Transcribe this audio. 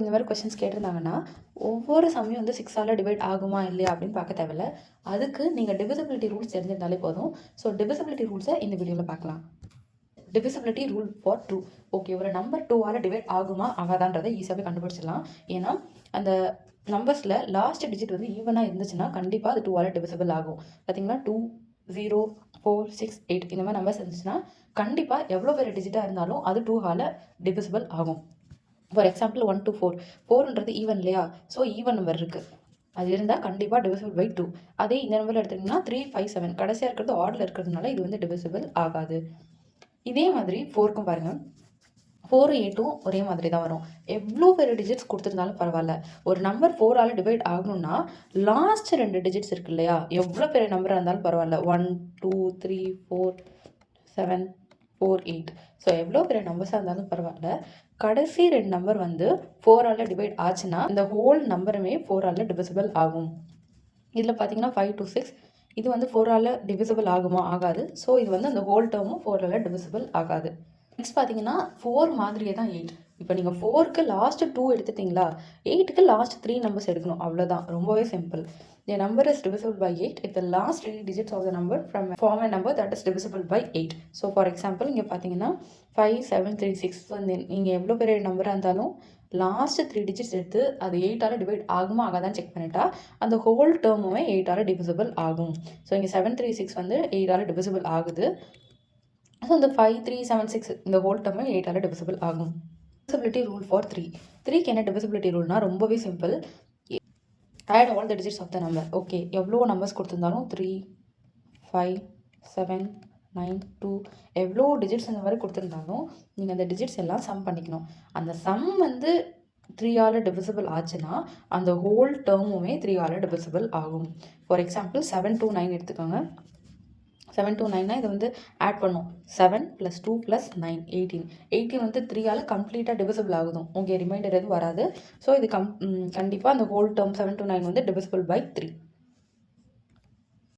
இந்த மாதிரி கொஸ்டின்ஸ் கேட்டிருந்தாங்கன்னா ஒவ்வொரு சமயம் வந்து 6ஆல் டிவைட் ஆகுமா இல்லையா அப்படின்னு பார்க்க தேவையில்ல. அதுக்கு நீங்கள் டிவிசிபிலிட்டி ரூல்ஸ் தெரிஞ்சிருந்தாலே போதும். ஸோ டிவிசிபிலிட்டி ரூல்ஸை இந்த வீடியோவில் பார்க்கலாம். Divisibility rule for true. Okay, ஒரு நம்பர் 2ஆல் டிவைட் ஆகுமா ஆகாதான்றதை ஈஸியாகவே கண்டுபிடிச்சிடலாம். ஏன்னா அந்த நம்பர்ஸில் லாஸ்ட் டிஜிட் வந்து ஈவனாக இருந்துச்சுன்னா கண்டிப்பாக அது 2ஆல் டிவிசிபிள் ஆகும். பார்த்தீங்கன்னா 2, 0, 4, 6, 8 இந்த மாதிரி நம்பர்ஸ் இருந்துச்சுன்னா கண்டிப்பாக எவ்வளோ பெரிய டிஜிட்டாக இருந்தாலும் அது 2ஆல் டிவிசிபிள் ஆகும். ஃபார் எக்ஸாம்பிள் 1 to 4, 4ன்றது ஈவன் இல்லையா? ஸோ ஈவன் நம்பர் இருக்குது, அது இருந்தால் கண்டிப்பாக டிவிசிபிள் பை 2. அதே இந்த நம்பர் எடுத்துட்டிங்கன்னா 3, 5, 7 கடைசியாக இருக்கிறது ஆர்டரில் இருக்கிறதுனால இது வந்து டிவிசிபிள் ஆகாது. இதே மாதிரி 4க்கும் பாருங்கள், 4, 8ம் ஒரே மாதிரி தான் வரும். எவ்வளோ பெரிய டிஜிட்ஸ் கொடுத்துருந்தாலும் பரவாயில்ல, ஒரு நம்பர் 4ஆல் டிவைட் ஆகணும்னா லாஸ்ட் 2 டிஜிட்ஸ் இருக்கு இல்லையா? எவ்வளோ பெரிய நம்பராக இருந்தாலும் பரவாயில்ல, 1, 2, 3, 4, 7, 4, 8. ஸோ எவ்வளோ பெரிய நம்பர்ஸாக இருந்தாலும் பரவாயில்ல, கடைசி 2 நம்பர் வந்து 4ஆல் டிவைட் ஆச்சுன்னா இந்த ஹோல் நம்பருமே 4ஆல் டிவிசிபிள் ஆகும். இதில் பார்த்தீங்கன்னா 5 to 6 இது வந்து 4ஆல் டிவிசிபிள் ஆகுமா ஆகாது. ஸோ இது வந்து அந்த ஹோல் டேர்மும் 4ஆல் டிவிசிபிள் ஆகாது. நெக்ஸ்ட் பார்த்தீங்கன்னா 4 மாதிரியே தான் 8. இப்போ நீங்கள் 4க்கு லாஸ்ட் 2 எடுத்துட்டிங்களா, 8க்கு லாஸ்ட் 3 நம்பர்ஸ் எடுக்கணும், அவ்வளோதான். ரொம்பவே simple. The number is divisible by 8 if the last 3 digits of the number form a number that is divisible by 8. So for example இங்கே பார்த்தீங்கன்னா 5, 7, 3, 6 வந்து நீங்கள் எவ்வளோ பெரிய நம்பராக இருந்தாலும் லாஸ்ட் 3 டிஜிட்ஸ் எடுத்து அது 8ஆல் டிவைட் ஆகுமா ஆகாதான்னு செக் பண்ணிட்டா அந்த ஹோல் டேர்முமே 8ஆல் டிவிசிபிள் ஆகும். ஸோ இங்கே 7, 3, 6 வந்து 8ஆல் டிவிசிபிள் ஆகுது. ஸோ இந்த 5, 3, 7, 6 இந்த ஹோல் டேர்மே 8ஆல் டிவிசிபிள் ஆகும். Divisibility rule for 3. 3க்கு என்ன டிவிசிபிலிட்டி ரூல்னா ரொம்பவே simple. add all the digits of the number. Okay, எவ்வளோ நம்பர்ஸ் கொடுத்துருந்தாலும் 3, 5, 7, 9, 2 எவ்வளோ டிஜிட்ஸ் இந்த மாதிரி கொடுத்துருந்தாலும் நீங்கள் அந்த டிஜிட்ஸ் எல்லாம் சம் பண்ணிக்கணும். அந்த சம் வந்து 3ஆல் டிவிசிபிள் ஆச்சுன்னா அந்த ஹோல் டேர்முமே 3ஆல் டிவிசிபிள் ஆகும். ஃபார் எக்ஸாம்பிள் 7 to 9 எடுத்துக்கோங்க. 7 to 9னா இதை வந்து ஆட் பண்ணும். 7 + 2 + 9 18. 18 வந்து 3ஆல் கம்ப்ளீட்டாக டிவிசிபிள் ஆகுதும். ஓகே, ரிமைண்டர் எதுவும் வராது. ஸோ இது கண்டிப்பாக அந்த ஹோல் டேர்ம் 7 to 9 வந்து டிவிசிபிள் பை 3.